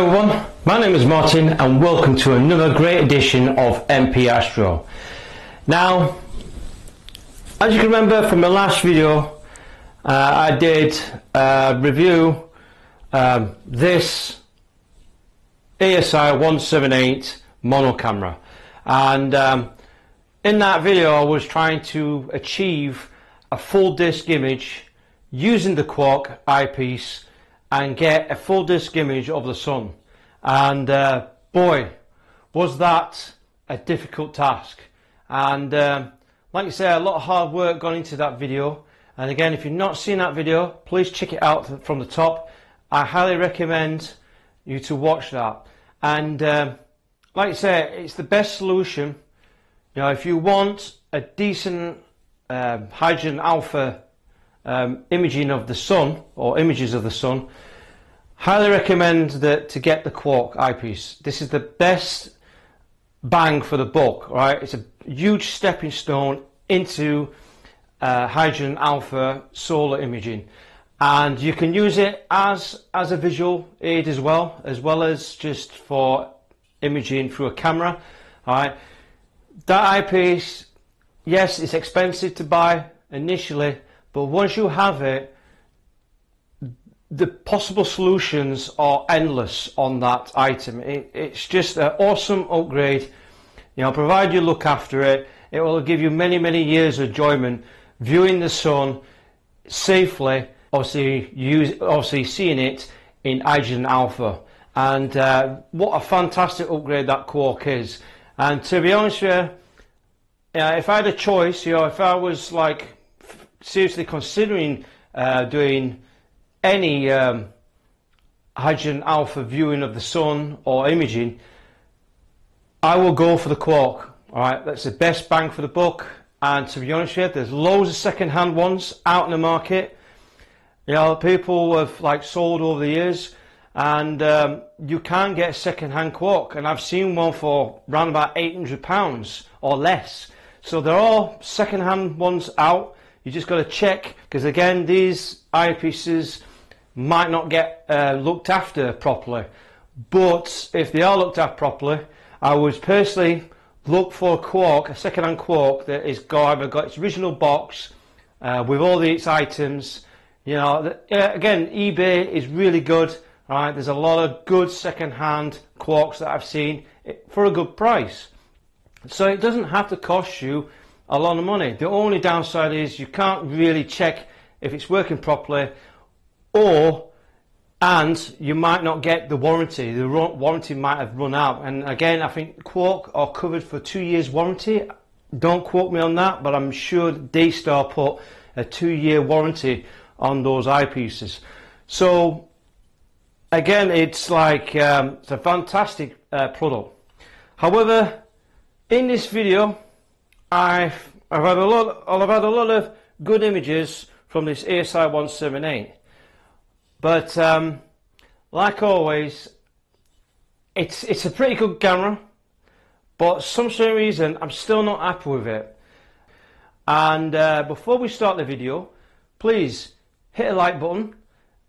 Hello everyone, my name is Martin and welcome to another great edition of MP Astro. Now, as you can remember from my last video, I did review this ASI 178 mono camera, and in that video I was trying to achieve a full disc image using the Quark eyepiece and get a full disc image of the sun, and boy was that a difficult task. And like I say, a lot of hard work gone into that video, and again, if you've not seen that video, please check it out from the top. I highly recommend you to watch that. And like I say, it's the best solution. You know, if you want a decent hydrogen alpha imaging of the sun, or images of the sun, highly recommend that to get the Quark eyepiece. This is the best bang for the buck, right? It's a huge stepping stone into hydrogen alpha solar imaging, and you can use it as a visual aid as well as just for imaging through a camera. All right, that eyepiece, yes, it's expensive to buy initially, but once you have it, the possible solutions are endless on that item. It's just an awesome upgrade. You know, provided you look after it, it will give you many years of enjoyment viewing the sun safely, obviously seeing it in hydrogen alpha. And what a fantastic upgrade that Quark is. And to be honest with you, if I had a choice, you know, if I was like seriously considering doing any hydrogen alpha viewing of the sun or imaging, I will go for the Quark. Alright, that's the best bang for the buck. And to be honest with you, there's loads of second-hand ones out in the market. You know, people have like sold over the years, and you can get a second-hand Quark, and I've seen one for around about £800 or less. So there are second-hand ones out. You just got to check, because again, these eyepieces might not get looked after properly. But if they are looked after properly, I would personally look for a Quark, a second-hand Quark that is either got its original box with all its items. You know, again, eBay is really good. Right, there's a lot of good second-hand Quarks that I've seen for a good price. So it doesn't have to cost you a lot of money. The only downside is you can't really check if it's working properly, and you might not get the warranty. The warranty might have run out. And again, I think Quark are covered for 2 years warranty. Don't quote me on that, but I'm sure Daystar put a 2-year warranty on those eyepieces. So again, it's like it's a fantastic product. However, in this video, I've had a lot of good images from this ASI 178. But like always, it's a pretty good camera, but for some certain reason I'm still not happy with it. And before we start the video, please hit a like button,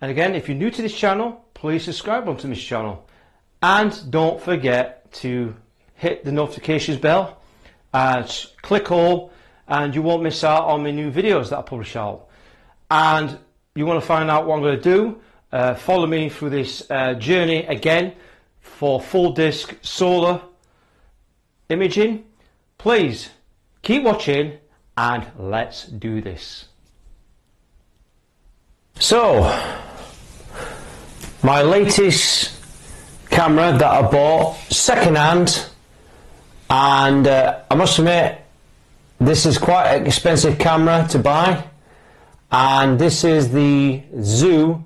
and again, if you're new to this channel, please subscribe onto this channel, and don't forget to hit the notifications bell and click all, and you won't miss out on my new videos that I publish out. And you want to find out what I'm going to do, follow me through this journey again for full disc solar imaging. Please keep watching and let's do this. So, my latest camera that I bought second hand, and I must admit this is quite an expensive camera to buy. And this is the Zoo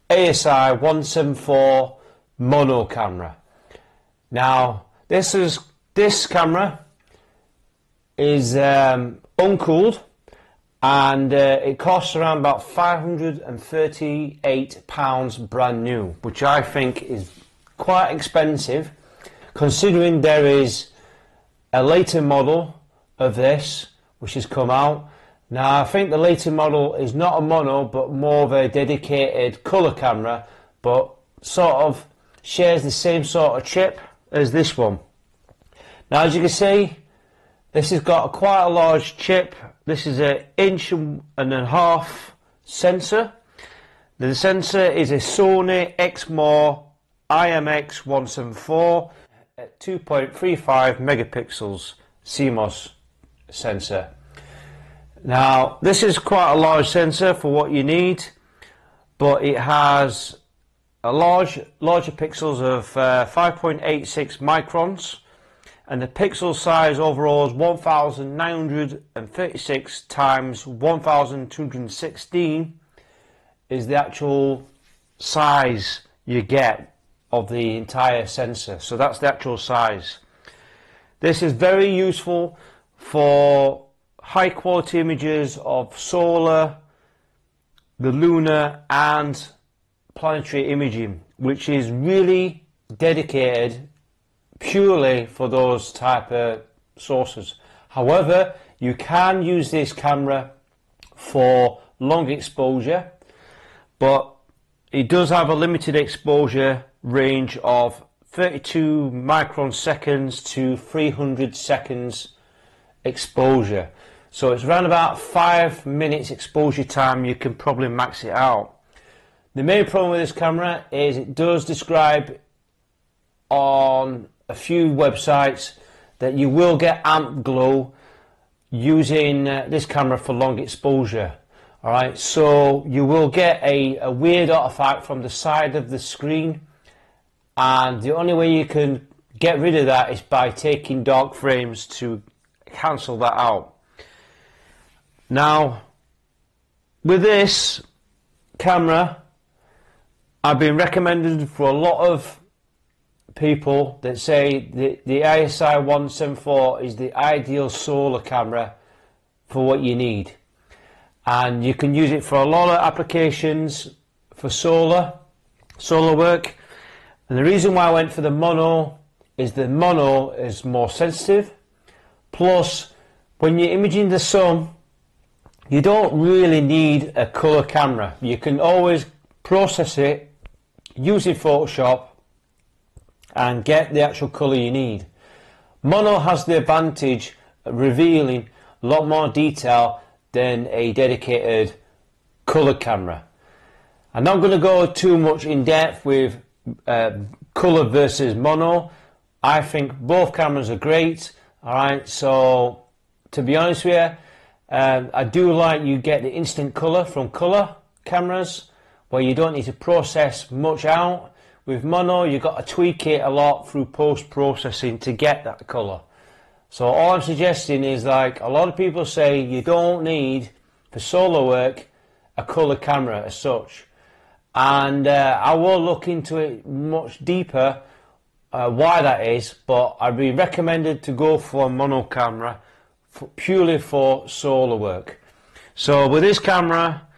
ASI 174 mono camera. Now, this camera is uncooled, and it costs around about £538 brand new, which I think is quite expensive, considering there is a later model of this which has come out. Now, I think the later model is not a mono, but more of a dedicated colour camera, but sort of shares the same sort of chip as this one. Now, as you can see, this has got quite a large chip. This is an 1.5 inch sensor. The sensor is a Sony Exmor IMX174 at 2.35 megapixels CMOS sensor. Now, this is quite a large sensor for what you need, but it has a larger pixels of 5.86 microns, and the pixel size overall is 1936 times 1216 is the actual size you get of the entire sensor. So that's the actual size. This is very useful for high quality images of solar, the lunar and planetary imaging, which is really dedicated purely for those type of sources. However, you can use this camera for long exposure, but it does have a limited exposure range of 32 micron seconds to 300 seconds exposure. So it's around about 5 minutes exposure time. You can probably max it out. The main problem with this camera is it does describe on a few websites that you will get amp glow using this camera for long exposure. Alright, so you will get a weird artifact from the side of the screen, and the only way you can get rid of that is by taking dark frames to cancel that out. Now, with this camera, I've been recommended for a lot of people that say the ISI 174 is the ideal solar camera for what you need, and you can use it for a lot of applications for solar work. And the reason why I went for the mono is the mono is more sensitive, plus when you're imaging the sun you don't really need a color camera. You can always process it using Photoshop and get the actual color you need. Mono has the advantage of revealing a lot more detail than a dedicated color camera. I'm not going to go too much in depth with color versus mono. I think both cameras are great. Alright, so to be honest with you, I do like you get the instant color from color cameras where you don't need to process much out. With mono, you've got to tweak it a lot through post-processing to get that color. So all I'm suggesting is, like a lot of people say, you don't need, for solar work, a color camera as such. And I will look into it much deeper, why that is, but I'd be recommended to go for a mono camera purely for solar work. So with this camera,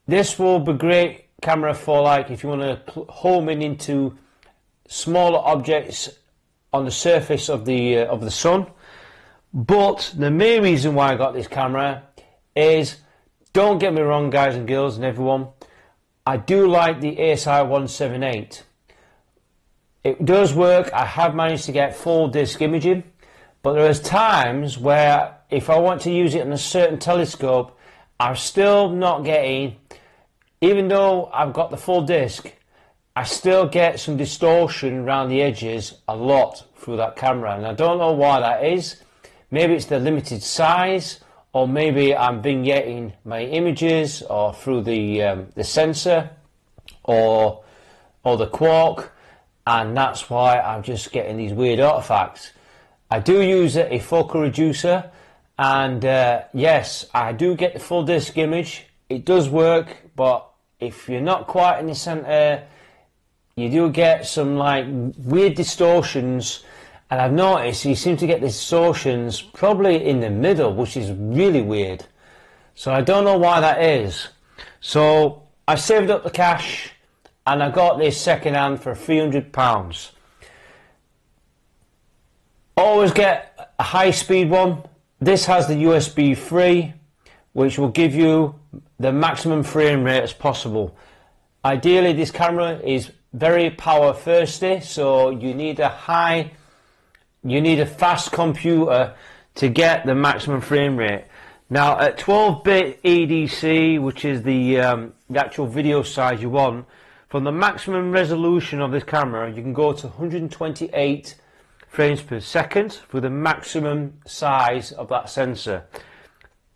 this will be great camera for, like, if you want to home in into smaller objects on the surface of the sun. But the main reason why I got this camera is, don't get me wrong guys and girls and everyone, I do like the ASI 178. It does work. I have managed to get full disc imaging, but there is times where if I want to use it on a certain telescope, I'm still not getting, even though I've got the full disc, I still get some distortion around the edges a lot through that camera, and I don't know why that is. Maybe it's the limited size, or maybe I'm vignetting my images or through the sensor or the Quark, and that's why I'm just getting these weird artifacts. I do use a focal reducer, and yes, I do get the full disc image. It does work, but if you're not quite in the center, you do get some like weird distortions, and I've noticed you seem to get distortions probably in the middle, which is really weird. So I don't know why that is. So I saved up the cash and I got this second hand for £300. Always get a high speed one. This has the USB 3, which will give you the maximum frame rate as possible. Ideally, this camera is very power thirsty, so you need a fast computer to get the maximum frame rate. Now at 12-bit ADC, which is the actual video size you want, from the maximum resolution of this camera, you can go to 128 frames per second for the maximum size of that sensor.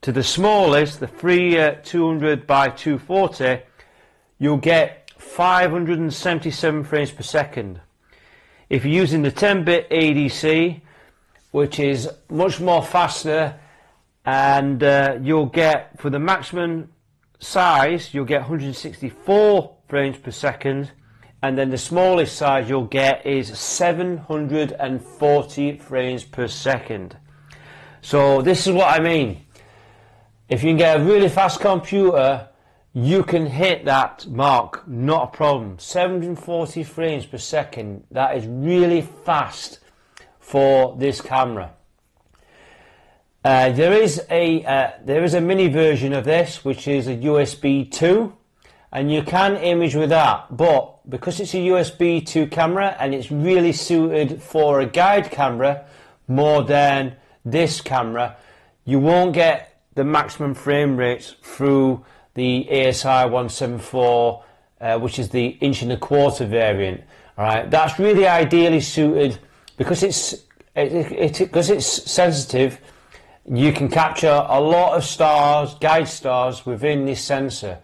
To the smallest, the 200 by 240, you'll get 577 frames per second. If you're using the 10-bit ADC, which is much more faster, and you'll get, for the maximum size, you'll get 164 frames per second, and then the smallest size you'll get is 740 frames per second. So this is what I mean. If you can get a really fast computer, you can hit that mark, not a problem. 740 frames per second, that is really fast for this camera. There is a mini version of this, which is a USB 2, and you can image with that, but because it's a USB 2 camera and it's really suited for a guide camera more than this camera, you won't get the maximum frame rates through the ASI 174, which is the 1.25" variant. All right, that's really ideally suited because it's sensitive. You can capture a lot of stars, guide stars, within this sensor.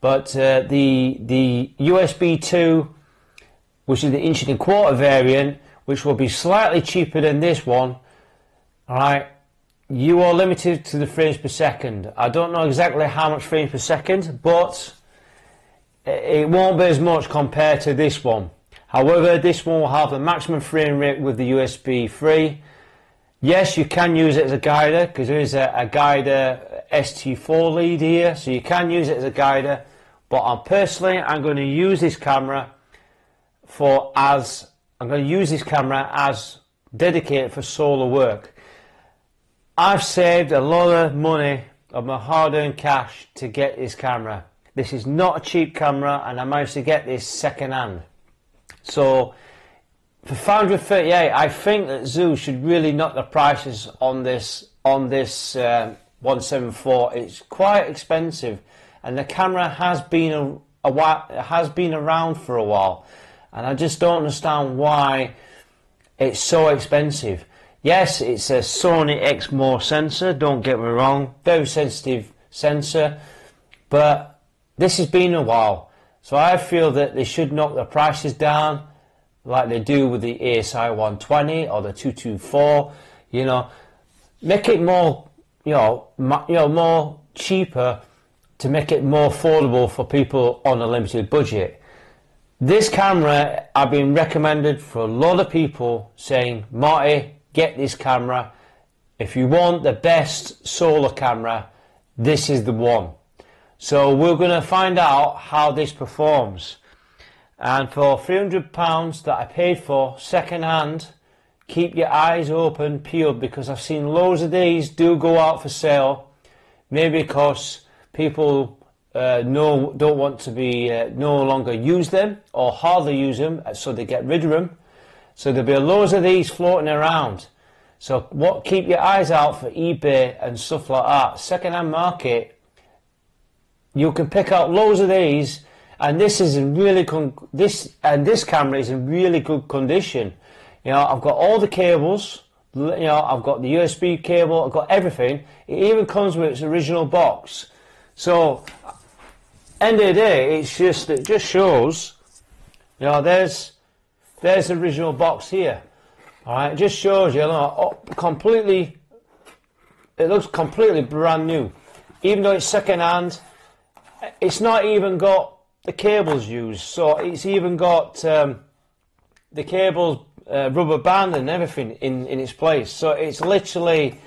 But the USB 2, which is the 1.25" variant, which will be slightly cheaper than this one, all right, you are limited to the frames per second. I don't know exactly how much frames per second, but it won't be as much compared to this one. However, this one will have the maximum frame rate with the USB 3. Yes, you can use it as a guider because there is a guider ST4 lead here, so you can use it as a guider. But I'm going to use this camera as dedicated for solar work. I've saved a lot of money of my hard-earned cash to get this camera. This is not a cheap camera, and I managed to get this second-hand. So for 538, I think that Zoo should really knock the prices on this 174. It's quite expensive, and the camera has been around for a while, and I just don't understand why it's so expensive. Yes, it's a Sony Exmor sensor, don't get me wrong, very sensitive sensor, but this has been a while, so I feel that they should knock the prices down like they do with the ASI 120 or the 224. You know, make it more, more cheaper, to make it more affordable for people on a limited budget. This camera, I've been recommended for a lot of people saying, Marty, get this camera. If you want the best solar camera, this is the one. So we're going to find out how this performs. And for £300 that I paid for second hand, keep your eyes open, peeled, because I've seen loads of these do go out for sale. Maybe because people don't want to be no longer use them or hardly use them, so they get rid of them. So there'll be loads of these floating around. So keep your eyes out for eBay and stuff like that. Second-hand market, you can pick out loads of these, and this is in really this camera is in really good condition. You know, I've got all the cables. You know, I've got the USB cable. I've got everything. It even comes with its original box. So, end of the day, it just shows. You know, there's the original box here. All right, it just shows you, completely. It looks completely brand new, even though it's second hand. It's not even got the cables used, so it's even got the cables, rubber band and everything in its place. So it's literally,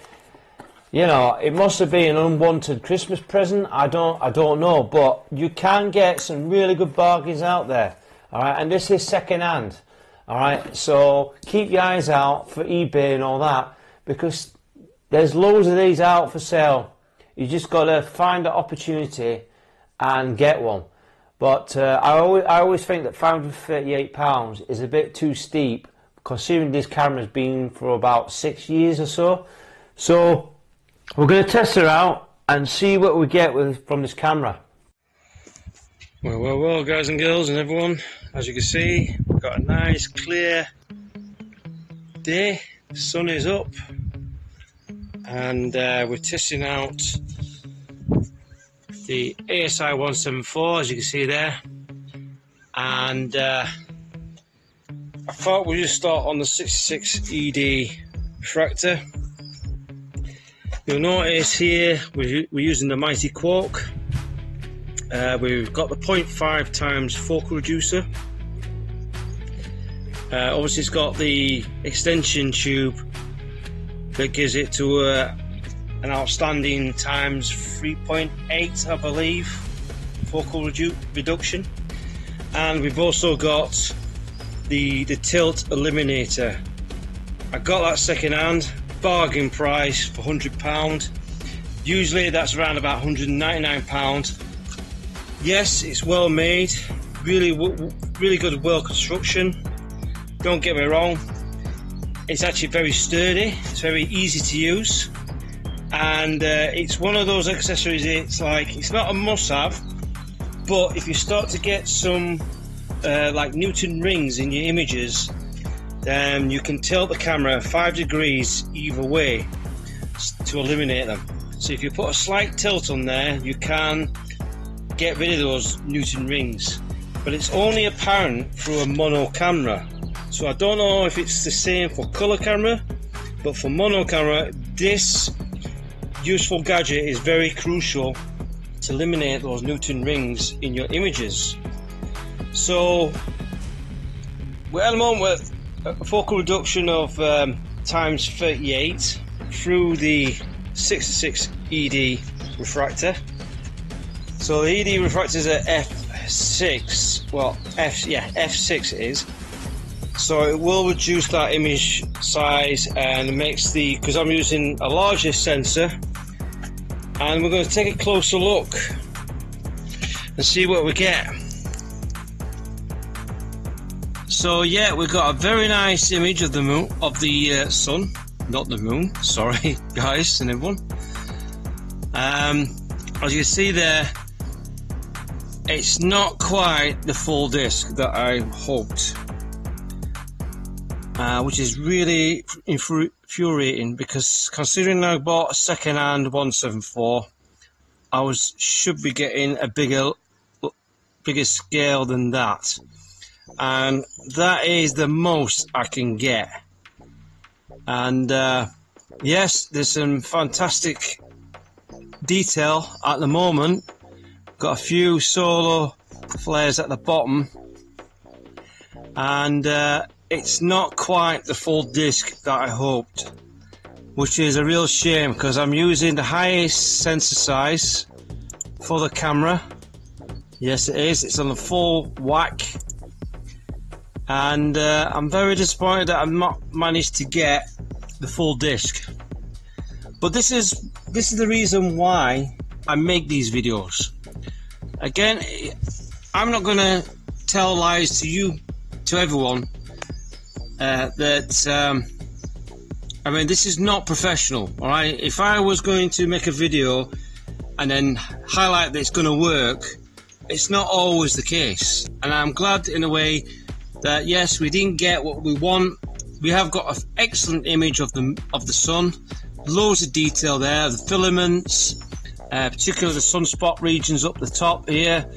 you know, it must have been an unwanted Christmas present. I don't know, but you can get some really good bargains out there. All right, and this is second hand. All right, so keep your eyes out for eBay and all that, because there's loads of these out for sale. You just got to find the opportunity and get one. But I always think that £538 is a bit too steep, considering this camera's been for about 6 years or so. So we're going to test it out and see what we get from this camera. Well, guys and girls and everyone, as you can see, we've got a nice clear day. The sun is up, and we're testing out the ASI 174, as you can see there. And I thought we'd just start on the 66 ED refractor. You'll notice here we're using the mighty Quark. We've got the 0.5 times focal reducer. Obviously it's got the extension tube that gives it to an outstanding times 3.8, I believe, focal reduction. And we've also got the tilt eliminator. I got that second hand, bargain price for £100. Usually that's around about £199. Yes, it's well made, really good well construction. Don't get me wrong, it's actually very sturdy, it's very easy to use, and it's one of those accessories, it's not a must-have, but if you start to get some like Newton rings in your images, then you can tilt the camera 5 degrees either way to eliminate them. So if you put a slight tilt on there, you can get rid of those Newton rings, but it's only apparent through a mono camera. So I don't know if it's the same for color camera, but for mono camera, this useful gadget is very crucial to eliminate those Newton rings in your images. So we're at the moment with a focal reduction of times 38 through the 66 ED refractor. So the ED refractor is at f6, well f6 it is. So it will reduce that image size and makes because I'm using a larger sensor, and we're going to take a closer look and see what we get. So yeah, we've got a very nice image of the moon, of the sun, not the moon, sorry guys and everyone. As you can see there, it's not quite the full disc that I hoped, which is really infuriating, because considering I bought a second-hand 174, I should be getting a bigger scale than that, and that is the most I can get. And yes, there's some fantastic detail at the moment. Got a few solar flares at the bottom, and it's not quite the full disc that I hoped, which is a real shame, because I'm using the highest sensor size for the camera. Yes, it is, it's on the full whack, and I'm very disappointed that I've not managed to get the full disc. But this is the reason why I make these videos. Again, I'm not going to tell lies to everyone, that I mean, this is not professional, alright? If I was going to make a video and then highlight that it's going to work, it's not always the case. And I'm glad in a way that yes, we didn't get what we want. We have got an excellent image of the sun, loads of detail there, the filaments, particularly the sunspot regions up the top here,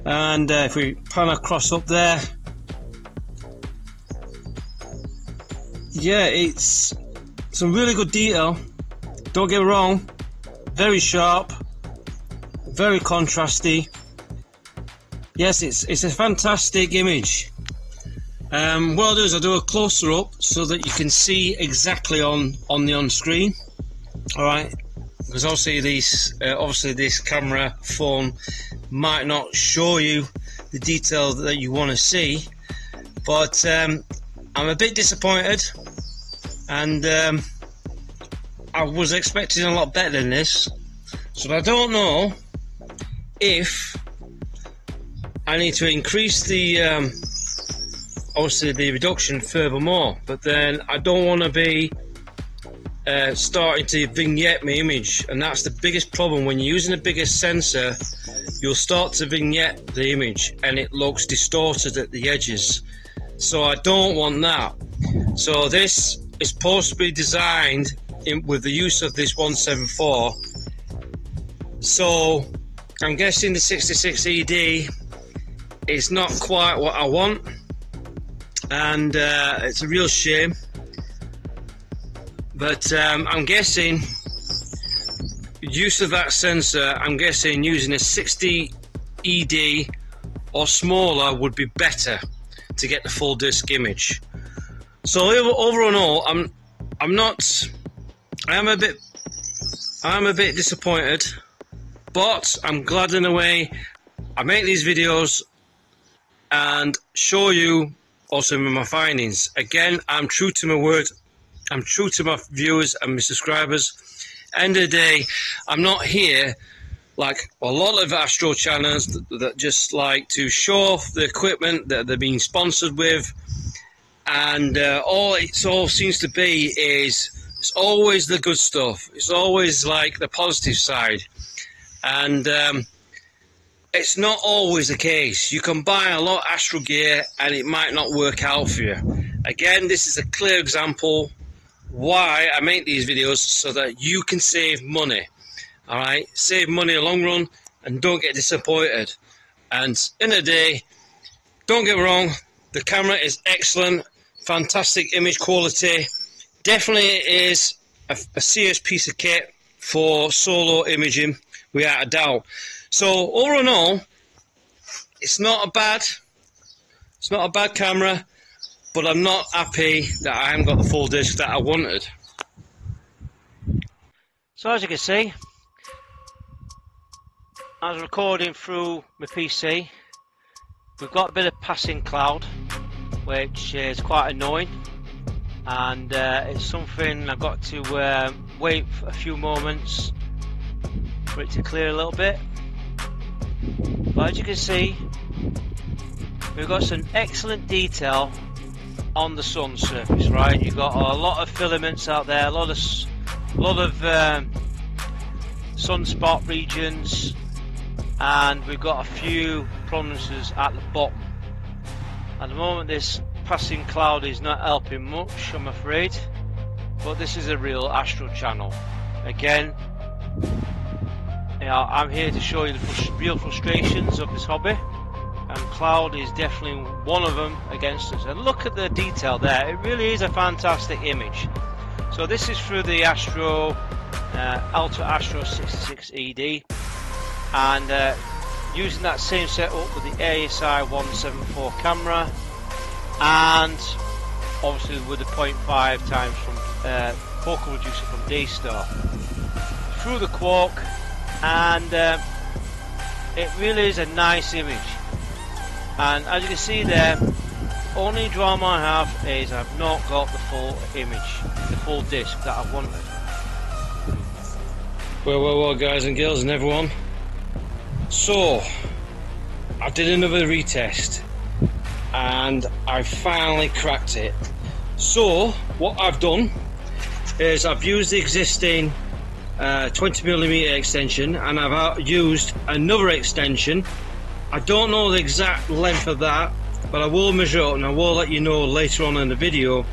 and if we pan across up there, yeah, it's some really good detail, don't get me wrong, very sharp, very contrasty. Yes, it's a fantastic image. What I'll do is I'll do a closer up so that you can see exactly on the on screen. Alright, because obviously this camera phone might not show you the detail that you want to see, but I'm a bit disappointed, and I was expecting a lot better than this. So I don't know if I need to increase the obviously the reduction furthermore, but then I don't want to be starting to vignette my image, and that's the biggest problem. When you're using a bigger sensor, you'll start to vignette the image and it looks distorted at the edges, so I don't want that. So this is supposed to be designed with the use of this 174, so I'm guessing the 66 ED is not quite what I want, and it's a real shame. But I'm guessing use of that sensor, I'm guessing using a 60 ED or smaller would be better to get the full disc image. So overall, I am a bit disappointed, but I'm glad in a way I make these videos and show you also my findings. Again, I'm true to my word. I'm true to my viewers and my subscribers. End of the day, I'm not here like a lot of Astro channels that just like to show off the equipment that they're being sponsored with, and all it all seems to be is it's always the good stuff. It's always like the positive side, and it's not always the case. You can buy a lot of Astro gear and it might not work out for you. Again, this is a clear example why I make these videos, so that you can save money. Alright, save money in the long run and don't get disappointed. And in the day, don't get me wrong, the camera is excellent, fantastic image quality, definitely is a serious piece of kit for solo imaging, without a doubt. So overall, it's not a bad camera, but I'm not happy that I haven't got the full disc that I wanted. So as you can see, I was recording through my PC. We've got a bit of passing cloud, which is quite annoying, and it's something I've got to wait for a few moments for it to clear a little bit. But as you can see, we've got some excellent detail on the sun surface, right? You've got a lot of filaments out there, a lot of sunspot regions, and we've got a few prominences at the bottom. At the moment, this passing cloud is not helping much, I'm afraid, but this is a real Astro channel. Again, you know, I'm here to show you the real frustrations of this hobby, and cloud is definitely one of them against us. And look at the detail there, it really is a fantastic image. So this is through the Astro Ultra Astro 66 ED, and using that same setup with the ASI 174 camera, and obviously with the 0.5 times from focal reducer from Daystar through the Quark, and it really is a nice image. And as you can see there, only drama I have is I've not got the full image, the full disc that I wanted. Well guys and girls and everyone, so I did another retest and I finally cracked it. So what I've done is I've used the existing 20mm extension, and I've used another extension. I don't know the exact length of that, but I will measure it and I will let you know later on in the video.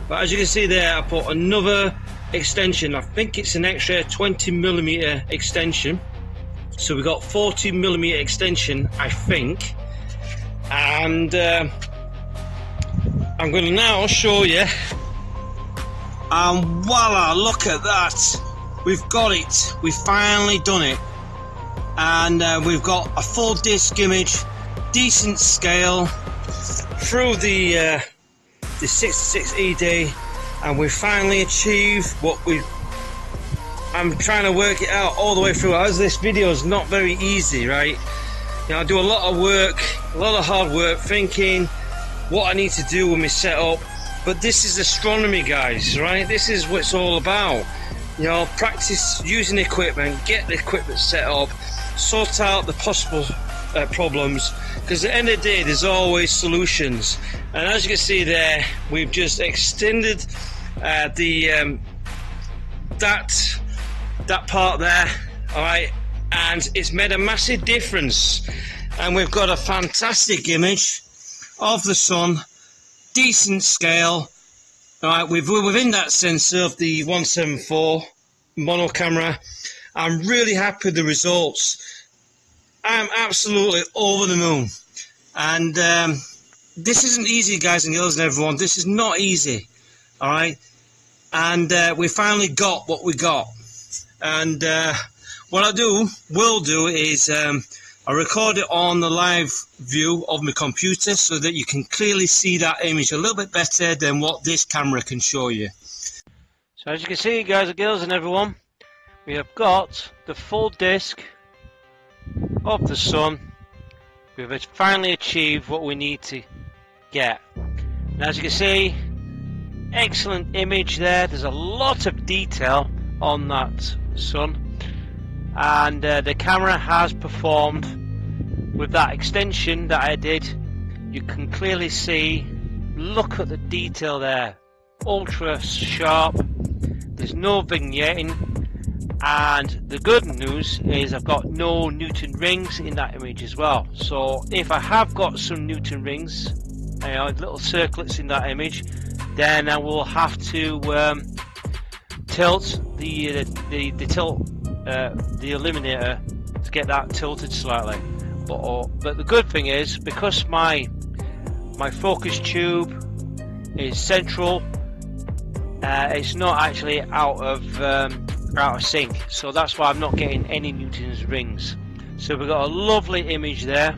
But as you can see there, I put another extension. I think it's an extra 20mm extension, so we got 40mm extension, I think. And I'm going to now show you, and voila, look at that, we've got it, we've finally done it. And we've got a full disc image, decent scale, through the 66 ED, and we finally achieved what I'm trying to work it out all the way through. As this video is not very easy, right? You know, I do a lot of work, a lot of hard work, thinking what I need to do with my setup. But this is astronomy, guys, right? This is what it's all about. You know, practice using equipment, get the equipment set up, sort out the possible problems, because at the end of the day there's always solutions. And as you can see there, we've just extended that part there, alright, and it's made a massive difference, and we've got a fantastic image of the sun, decent scale. Alright, we're within that sensor of the 174 mono camera. I'm really happy with the results. I'm absolutely over the moon. And this isn't easy, guys and girls and everyone. This is not easy. Alright? And we finally got what we got. And what I will do is I record it on the live view of my computer so that you can clearly see that image a little bit better than what this camera can show you. So as you can see, guys and girls and everyone, we have got the full disc of the sun. We've finally achieved what we need to get. And as you can see, excellent image there. There's a lot of detail on that sun. And the camera has performed with that extension that I did. You can clearly see, look at the detail there, ultra sharp. There's no vignetting, and the good news is I've got no Newton rings in that image as well. So if I have got some Newton rings, little circlets in that image, then I will have to tilt the illuminator to get that tilted slightly. But the good thing is, because my focus tube is central, it's not actually out of sync, so that's why I'm not getting any Newton's rings. So we've got a lovely image there.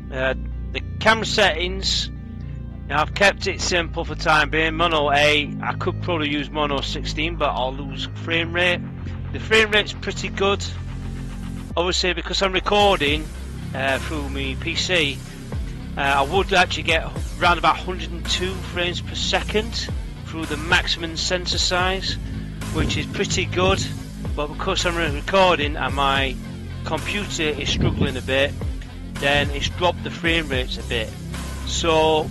The camera settings, now I've kept it simple for time being. Mono A, I could probably use mono 16, but I'll lose frame rate. The frame rate's pretty good. Obviously, because I'm recording through my PC, I would actually get around about 102 frames per second through the maximum sensor size, which is pretty good. But because I'm recording and my computer is struggling a bit, then it's dropped the frame rates a bit. So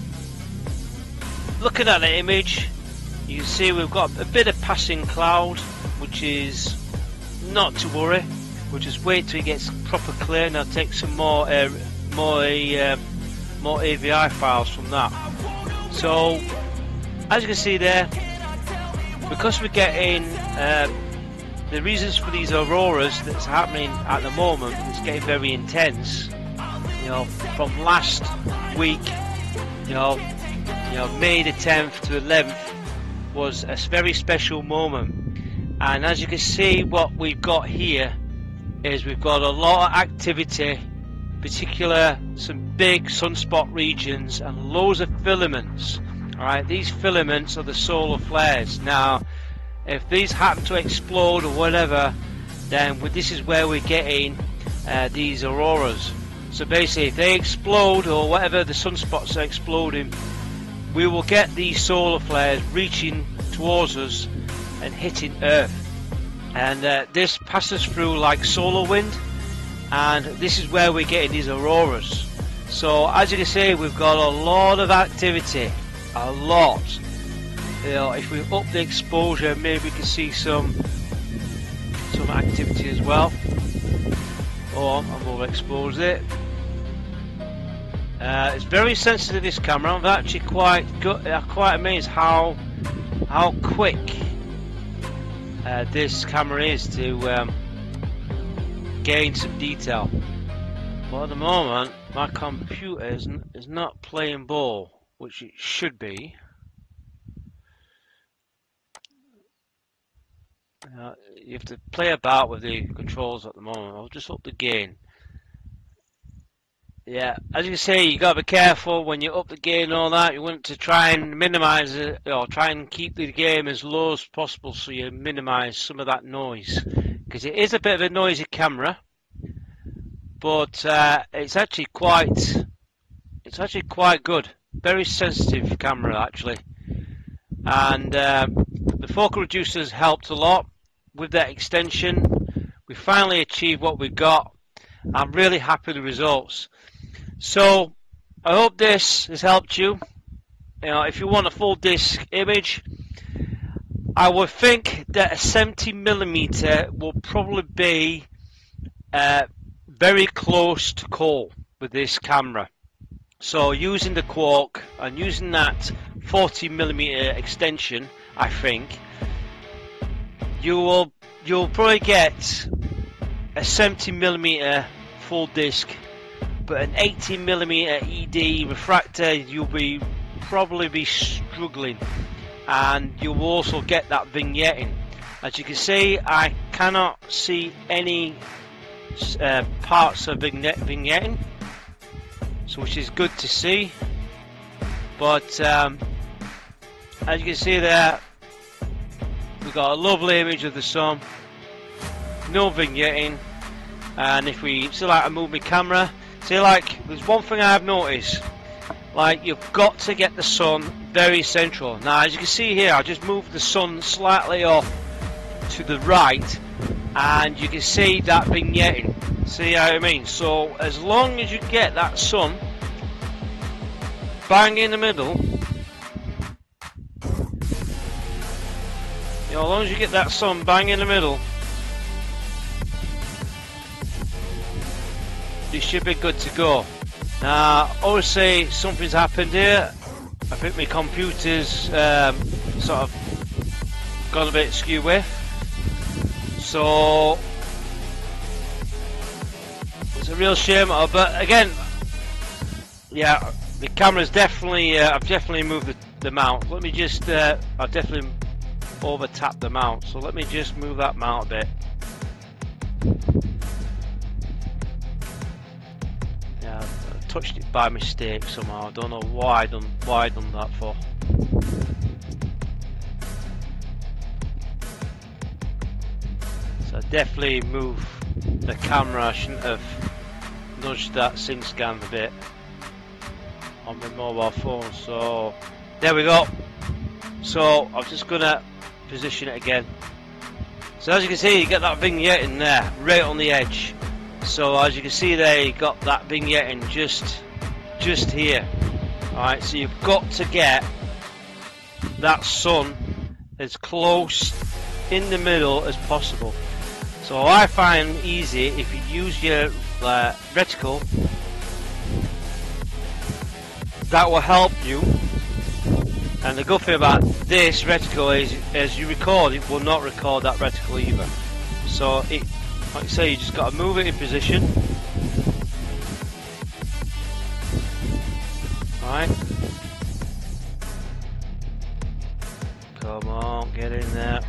looking at the image, you can see we've got a bit of passing cloud, which is not to worry. We'll just wait till it gets proper clear, and I'll take some more AVI files from that. So as you can see there, because we're getting the reasons for these auroras that's happening at the moment, it's getting very intense. From last week, May the 10th to 11th was a very special moment. And as you can see, what we've got here is we've got a lot of activity, particular some big sunspot regions and loads of filaments. Alright, these filaments are the solar flares. Now, if these happen to explode or whatever, then this is where we're getting these auroras. So basically, if they explode or whatever the sunspots are exploding, we will get these solar flares reaching towards us and hitting Earth. And this passes through like solar wind, and this is where we're getting these auroras. So as you can see, we've got a lot of activity, a lot. If we up the exposure, maybe we can see some activity as well. Oh, I've overexposed it. It's very sensitive, this camera. I'm actually quite amazed how quick this camera is to gain some detail. But at the moment, my computer is not playing ball, which it should be. You have to play about with the controls at the moment. I'll just up the gain. Yeah, as you can see, you gotta be careful when you up the gain and all that. You want to try and minimize it, or try and keep the game as low as possible, so you minimize some of that noise, because it is a bit of a noisy camera, but it's actually quite good. Very sensitive camera actually, and the focal reducers helped a lot with that extension. We finally achieved what we got. I'm really happy with the results. So I hope this has helped you. You know, if you want a full disc image, I would think that a 70mm will probably be very close to call with this camera. So using the Quark and using that 40mm extension, I think you'll probably get a 70mm full disc, but an 80mm ED refractor you'll probably be struggling, and you'll also get that vignetting. As you can see, I cannot see any parts of vignetting, so which is good to see. But as you can see there, we've got a lovely image of the sun, no vignetting. And if we see, like, I move my camera, see, like, there's one thing I've noticed, like, you've got to get the sun very central. Now as you can see here, I just moved the sun slightly off to the right, and you can see that vignetting. See how I mean? So as long as you get that sun bang in the middle, you know, as long as you get that sun bang in the middle, you should be good to go. Now obviously something's happened here. I think my computer's sort of gone a bit skew with, so it's a real shame. But again, yeah, the camera's definitely I've definitely moved the mount. Let me just I've definitely over tapped the mount, so let me just move that mount a bit. Yeah, I touched it by mistake somehow. I don't know why I done that for. So I definitely moved the camera. I shouldn't have nudged that sync scan a bit on my mobile phone. So there we go. So I'm just gonna position it again. So as you can see, you get that vignette in there, right on the edge. So as you can see there, you got that vignette in just here. Alright, so you've got to get that sun as close in the middle as possible. So I find easy if you use your reticle, that will help you. And the good thing about this reticle is, as you record, it will not record that reticle either. So it, like I say, you just got to move it in position. Alright. Come on, get in there.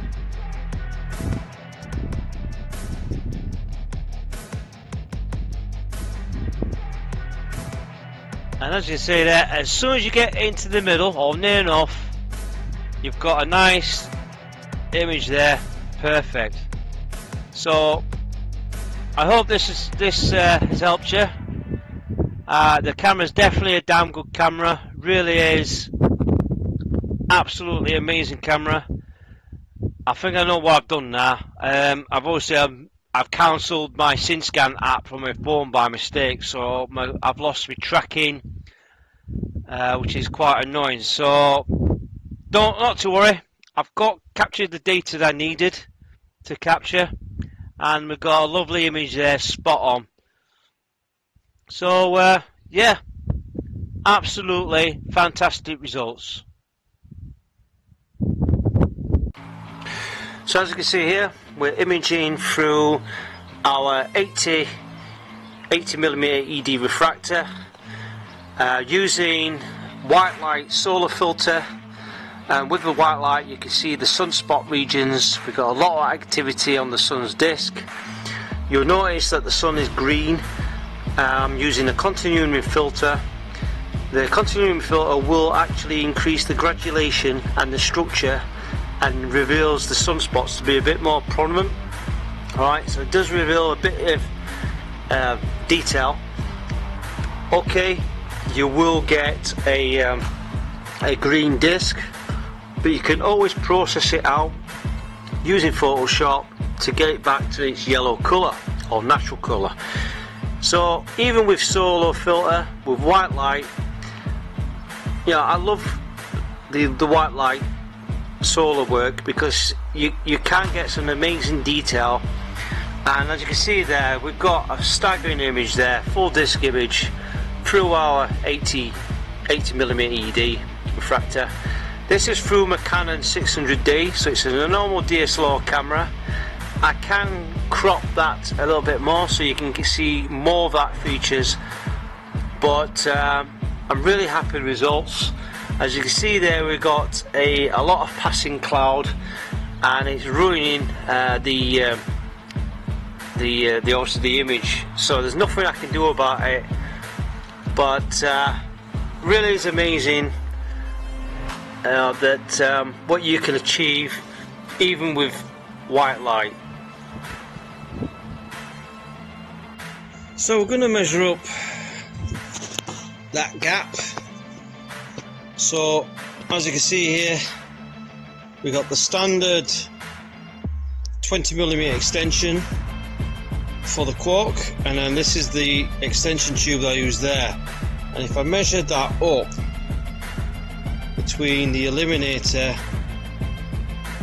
And as you see there, as soon as you get into the middle, or near enough, you've got a nice image there. Perfect. So I hope this has helped you. The camera is definitely a damn good camera. Really is. Absolutely amazing camera. I think I know what I've done now. I've cancelled my SynScan app from my phone by mistake, so I've lost my tracking, which is quite annoying. So not to worry. I've captured the data that I needed to capture, and we've got a lovely image there, spot on. So yeah, absolutely fantastic results. So as you can see here, we're imaging through our 80mm ED refractor using white light solar filter, and with the white light you can see the sunspot regions. We've got a lot of activity on the sun's disk. You'll notice that the sun is green. Using a continuum filter. The continuum filter will actually increase the gradulation and the structure, and reveals the sunspots to be a bit more prominent. Alright, so it does reveal a bit of detail. Okay, you will get a green disc, but you can always process it out using Photoshop to get it back to its yellow colour or natural colour. So even with solo filter, with white light, I love the white light solar work, because you can get some amazing detail. And as you can see there, we've got a staggering image there, full disc image through our 80mm ED refractor. This is through my Canon 600D, so it's a normal DSLR camera. I can crop that a little bit more so you can see more of that features, but I'm really happy with the results. As you can see there, we've got a lot of passing cloud, and it's ruining the image, so there's nothing I can do about it. But really it's amazing that what you can achieve even with white light. So we're going to measure up that gap. So as you can see here, we got the standard 20mm extension for the Quark, and then this is the extension tube that I use there. And if I measure that up between the illuminator,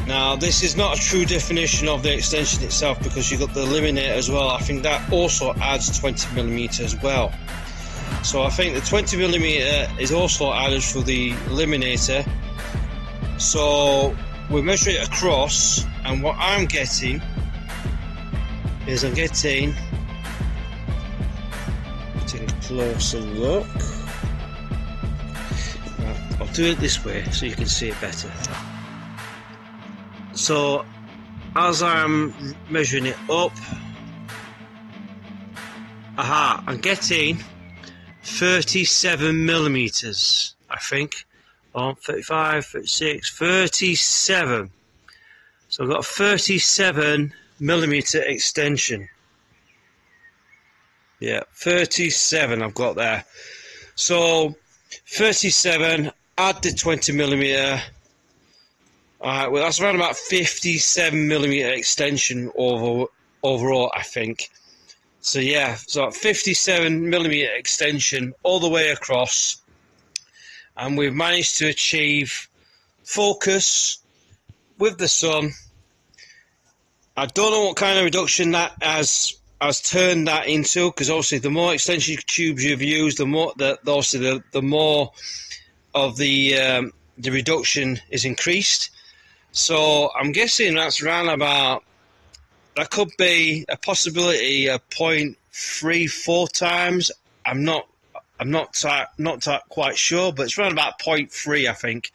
now this is not a true definition of the extension itself, because you've got the illuminator as well. I think that also adds 20mm as well. So I think the 20mm is also added for the illuminator. So we measure it across, and what I'm getting is take a closer look. Right, I'll do it this way so you can see it better. So as I'm measuring it up, I'm getting 37mm, I think. 35, 36, 37. So I've got a 37mm extension. Yeah, 37 I've got there. So 37, add the 20mm. Alright, well that's around about 57mm extension overall, I think. So yeah, so 57mm extension all the way across, and we've managed to achieve focus with the sun. I don't know what kind of reduction that has turned that into, because obviously the more extension tubes you've used, the more the more of the reduction is increased. So I'm guessing that's around about, that could be a possibility of 0.34 times. I'm not quite sure, but it's around about 0.3, I think.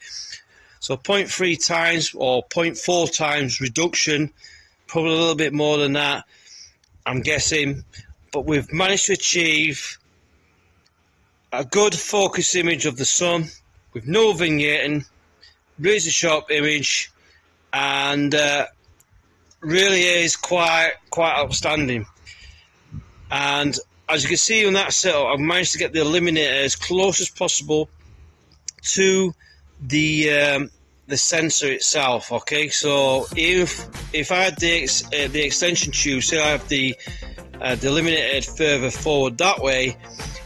So 0.3 times or 0.4 times reduction, probably a little bit more than that, I'm guessing. But we've managed to achieve a good focus image of the sun with no vignetting, razor sharp image, and really is quite outstanding. And as you can see on that setup, I've managed to get the illuminator as close as possible to the sensor itself. Okay, so if I had the extension tube, say I have the illuminator further forward that way,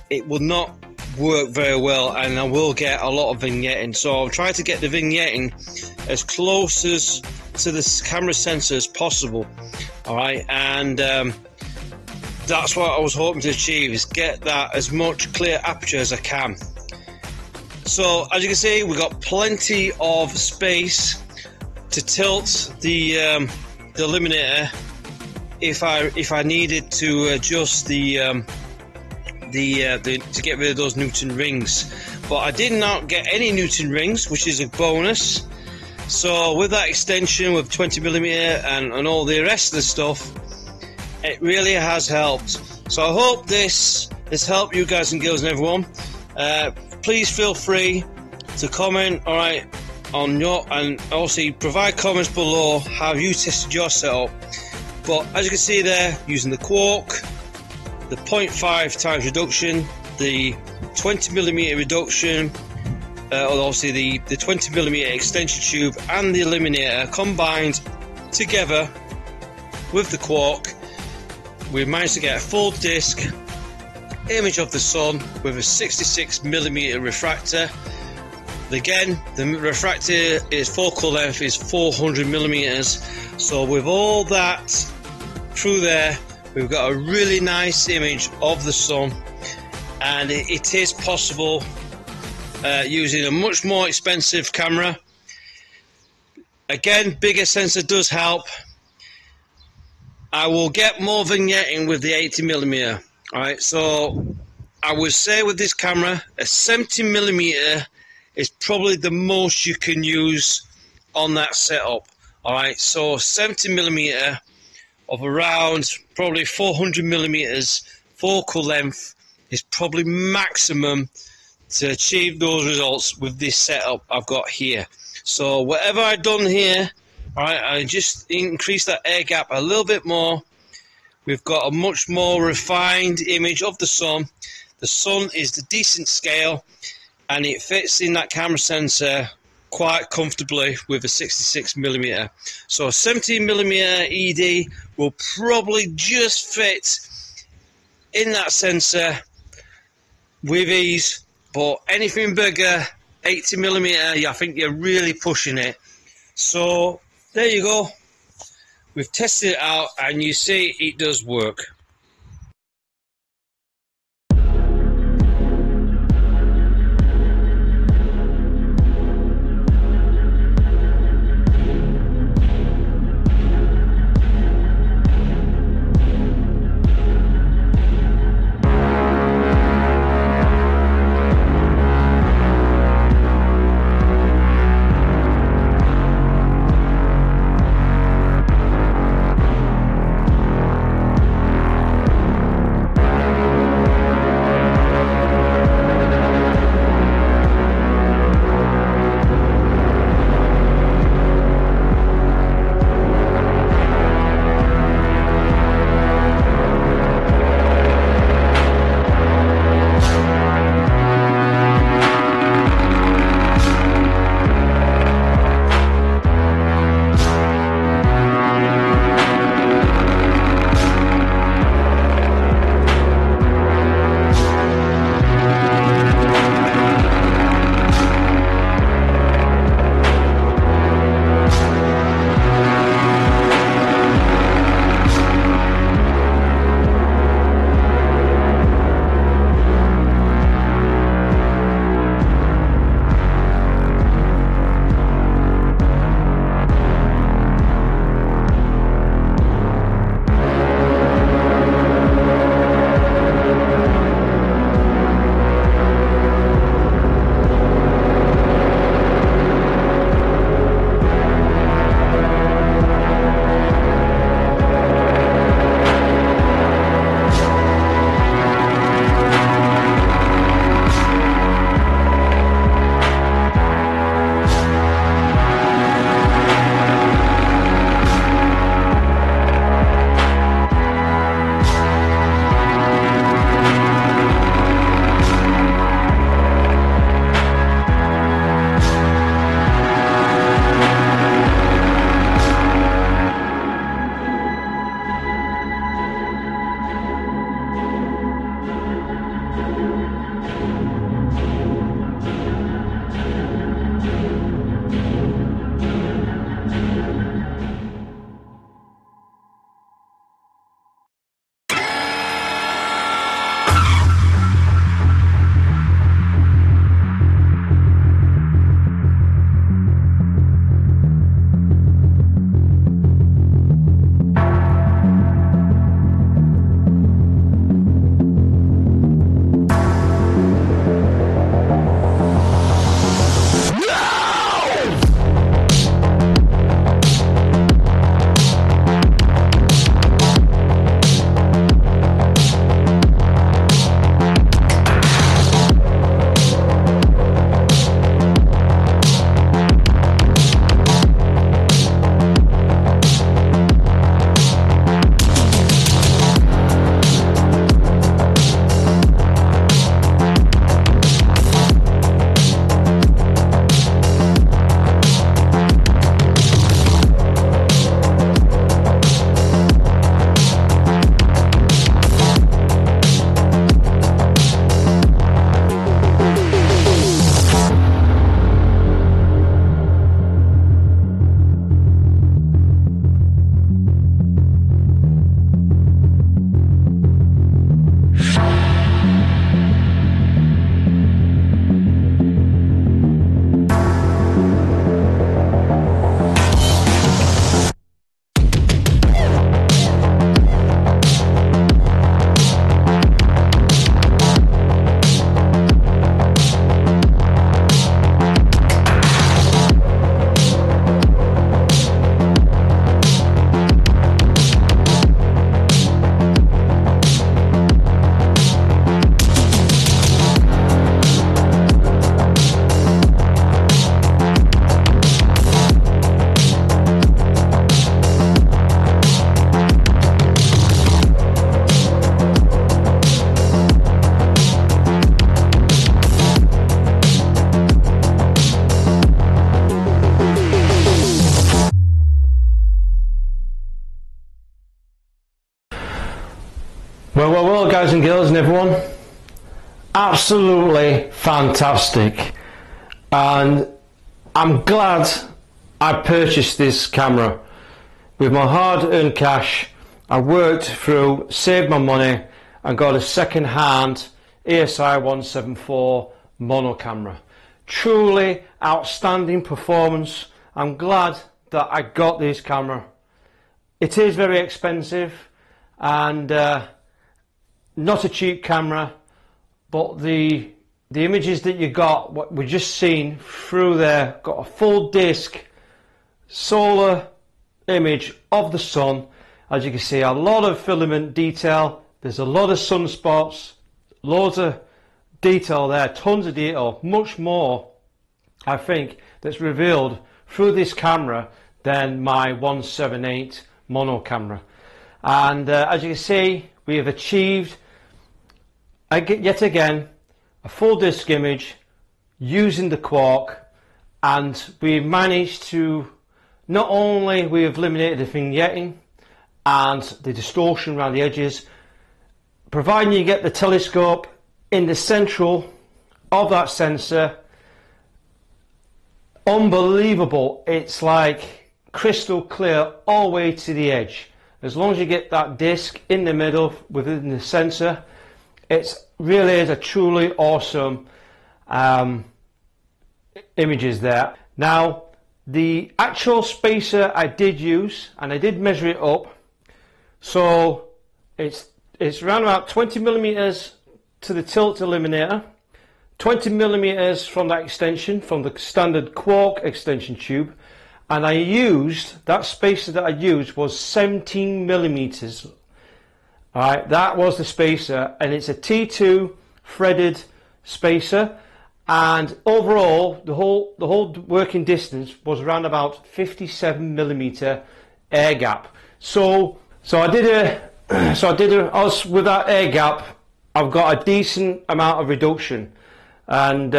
it will not work very well, and I will get a lot of vignetting. So I'll try to get the vignetting as close as to the camera sensor as possible. All right, and that's what I was hoping to achieve, is get that as much clear aperture as I can. So as you can see, we've got plenty of space to tilt the illuminator if I needed to adjust to get rid of those Newton rings. But I did not get any Newton rings, which is a bonus. So with that extension with 20mm and all the rest of the stuff, it really has helped. So I hope this helped you guys and girls and everyone. Please feel free to comment, all right, on your, and also provide comments below how you tested your setup. But as you can see there, using the Quark, the 0.5 times reduction, the 20mm reduction, obviously the 20mm extension tube and the illuminator combined together with the Quark, we've managed to get a full disc image of the sun with a 66mm refractor. Again, the refractor is focal length is 400mm. So with all that through there, we've got a really nice image of the sun, and it is possible using a much more expensive camera. Again, bigger sensor does help. I will get more vignetting with the 80mm. Alright, so I would say with this camera, a 70mm is probably the most you can use on that setup. Alright, so 70mm of around probably 400mm focal length is probably maximum to achieve those results with this setup I've got here. So whatever I've done here, alright, I just increase that air gap a little bit more. We've got a much more refined image of the sun. The sun is the decent scale, and it fits in that camera sensor quite comfortably with a 66mm. So a 70mm ED will probably just fit in that sensor with ease, but anything bigger, 80mm, I think you're really pushing it. So there you go. We've tested it out, and you see it does work. Well, guys and girls and everyone, absolutely fantastic, and I'm glad I purchased this camera with my hard-earned cash. I worked through, saved my money, and got a second-hand ASI 174 mono camera. Truly outstanding performance. I'm glad that I got this camera. It is very expensive and not a cheap camera, but the images that you got, what we just seen through there, got a full disc solar image of the sun. As you can see, a lot of filament detail, there's a lot of sunspots, loads of detail there, tons of detail, much more I think that's revealed through this camera than my 178 mono camera. And as you can see, we have achieved yet again a full disc image using the Quark, and we managed to not only we have eliminated the vignetting and the distortion around the edges, providing you get the telescope in the central of that sensor. Unbelievable, it's like crystal clear all the way to the edge. As long as you get that disc in the middle within the sensor, it really is a truly awesome images there. Now, the actual spacer I did use, and I did measure it up, so it's around about 20 millimeters to the tilt eliminator, 20 millimeters from that extension, from the standard Quark extension tube, and I used, that spacer that I used was 17 millimeters. Alright, that was the spacer, and it's a T2 threaded spacer, and overall the whole working distance was around about 57 millimeter air gap. So I did with that air gap, I've got a decent amount of reduction, and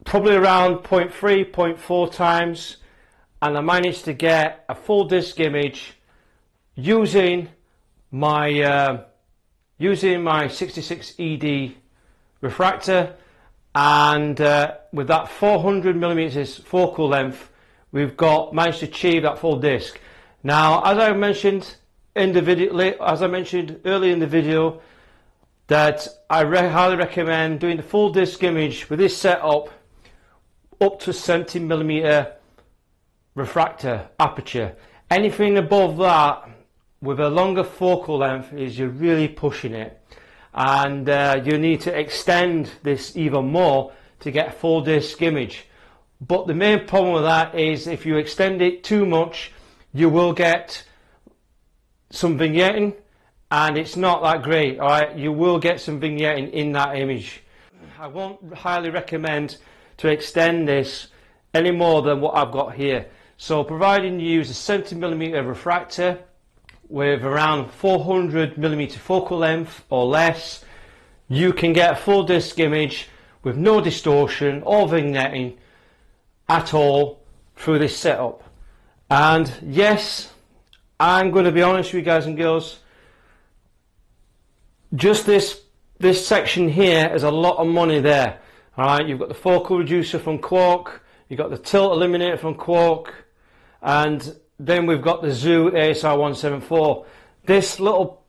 probably around 0.3, 0.4 times, and I managed to get a full disc image using my 66 ED refractor, and with that 400 millimeters focal length, we've managed to achieve that full disc. Now, as I mentioned in the video, as I mentioned earlier in the video, that I highly recommend doing the full disc image with this setup up to 70 millimeter refractor aperture. Anything above that with a longer focal length is you're really pushing it, and you need to extend this even more to get a full disc image. But the main problem with that is if you extend it too much, you will get some vignetting, and it's not that great. Alright, you will get some vignetting in that image. I won't highly recommend to extend this any more than what I've got here. So providing you use a 70 millimeter refractor with around 400 millimeter focal length or less, you can get a full disc image with no distortion or vignetting at all through this setup. And yes, I'm going to be honest with you guys and girls, just this section here is a lot of money there. Alright, you've got the focal reducer from Quark, you've got the tilt eliminator from Quark, and then we've got the Zoo ASI 174. This little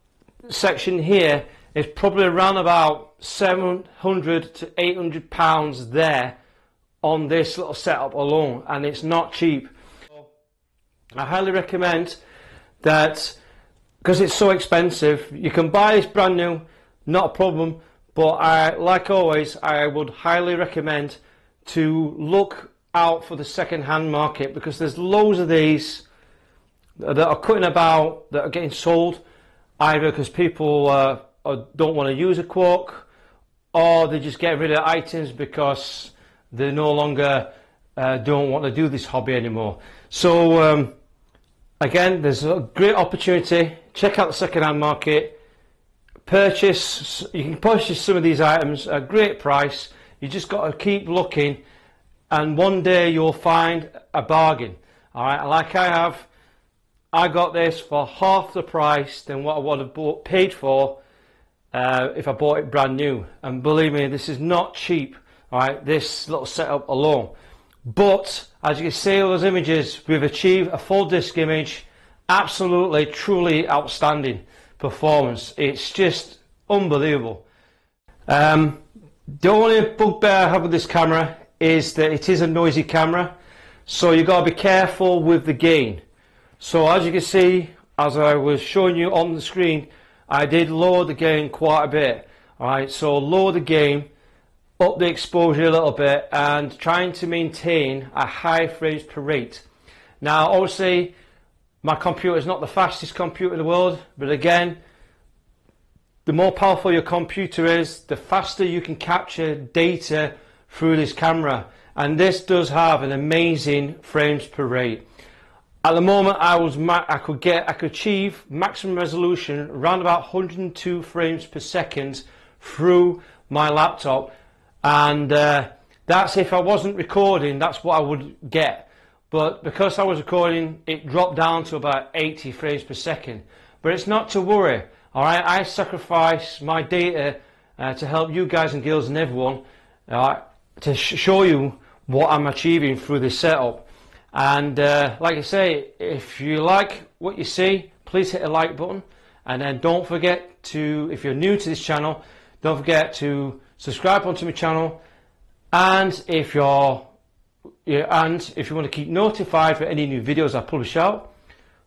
section here is probably around about 700 to 800 pounds there on this little setup alone, and it's not cheap. I highly recommend that, because it's so expensive, you can buy this brand new, not a problem, but like always, I would highly recommend to look out for the second-hand market, because there's loads of these that are cutting about, that are getting sold, either because people don't want to use a Quark, or they just get rid of items because they no longer don't want to do this hobby anymore. So again, there's a great opportunity. Check out the second-hand market. You can purchase some of these items at a great price. You just got to keep looking, and one day you'll find a bargain. All right, like I have. I got this for half the price than what I would have paid for if I bought it brand new. And believe me, this is not cheap, alright, this little setup alone. But as you can see in those images, we've achieved a full disc image. Absolutely, truly outstanding performance. It's just unbelievable. The only bugbear I have with this camera is that it is a noisy camera, so you got to be careful with the gain. So as you can see, as I was showing you on the screen, I did lower the gain quite a bit. Alright, so lower the gain, up the exposure a little bit, and trying to maintain a high frames per rate. Now obviously my computer is not the fastest computer in the world, but again, the more powerful your computer is, the faster you can capture data through this camera. And this does have an amazing frames per rate. At the moment, I could achieve maximum resolution around about 102 frames per second through my laptop, and that's if I wasn't recording. That's what I would get. But because I was recording, it dropped down to about 80 frames per second. But it's not to worry. All right, I sacrifice my data to help you guys and girls and everyone to show you what I'm achieving through this setup. And like I say, if you like what you see, please hit the like button, and then don't forget to, if you're new to this channel, don't forget to subscribe onto my channel. And if you want to keep notified for any new videos I publish out,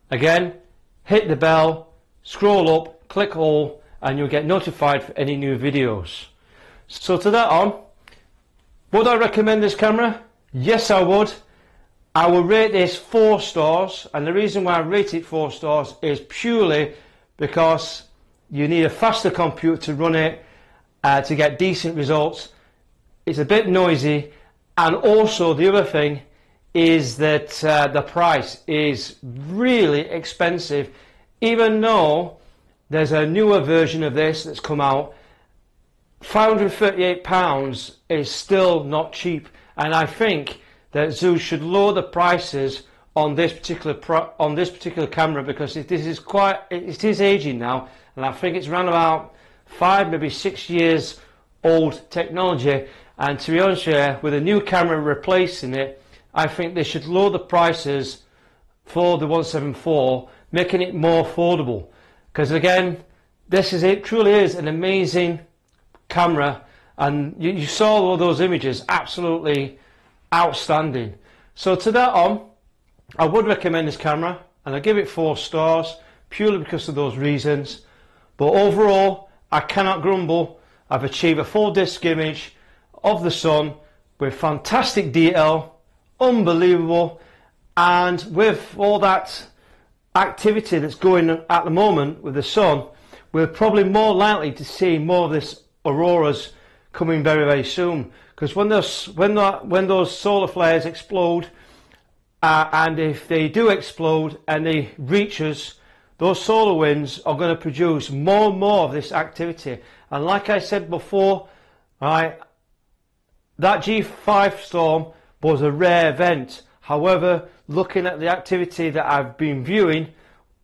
again, hit the bell, scroll up, click all, and you'll get notified for any new videos. So to that on, would I recommend this camera? Yes, I would. I will rate this 4 stars, and the reason why I rate it 4 stars is purely because you need a faster computer to run it to get decent results. It's a bit noisy, and also the other thing is that the price is really expensive. Even though there's a newer version of this that's come out, £538 is still not cheap, and I think that Zeus should lower the prices on this particular camera, because it is aging now, and I think it's around about 5, maybe 6 years old technology. And to be honest with a new camera replacing it, I think they should lower the prices for the 174, making it more affordable. Because again, it truly is an amazing camera, and you saw all those images, absolutely outstanding. So to that on, I would recommend this camera, and I give it 4 stars purely because of those reasons. But overall, I cannot grumble. I've achieved a full disc image of the sun with fantastic detail, unbelievable, and with all that activity that's going on at the moment with the sun, we're probably more likely to see more of this auroras coming very, very soon. Because when those solar flares explode, and if they do explode and they reach us, those solar winds are going to produce more and more of this activity. And like I said before, right, that G5 storm was a rare event. However, looking at the activity that I've been viewing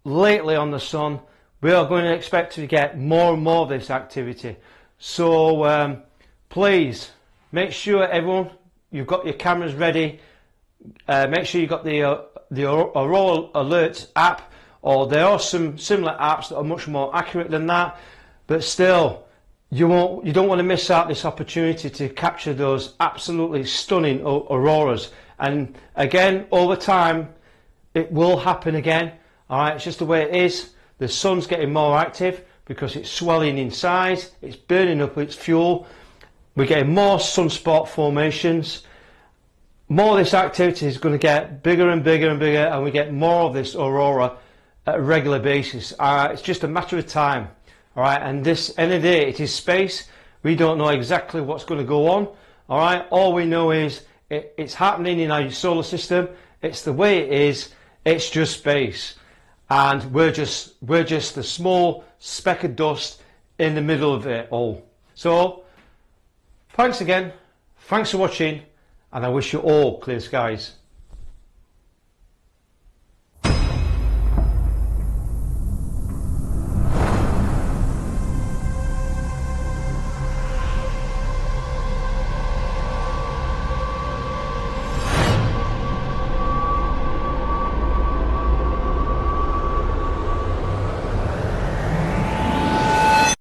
lately on the sun, we are going to expect to get more and more of this activity. So please make sure everyone, you've got your cameras ready. Make sure you've got the Aurora Alert app, or there are some similar apps that are much more accurate than that, but still, you don't want to miss out this opportunity to capture those absolutely stunning auroras. And again, over time, it will happen again. All right, it's just the way it is. The sun's getting more active because it's swelling in size, it's burning up its fuel. We're getting more sunspot formations. More of this activity is going to get bigger and bigger and bigger, and we get more of this aurora at a regular basis. It's just a matter of time. All right, and this end of the day, it is space. We don't know exactly what's going to go on. All right, all we know is it's happening in our solar system. It's the way it is. It's just space, and we're just a small speck of dust in the middle of it all. So, thanks again. Thanks for watching, and I wish you all clear skies.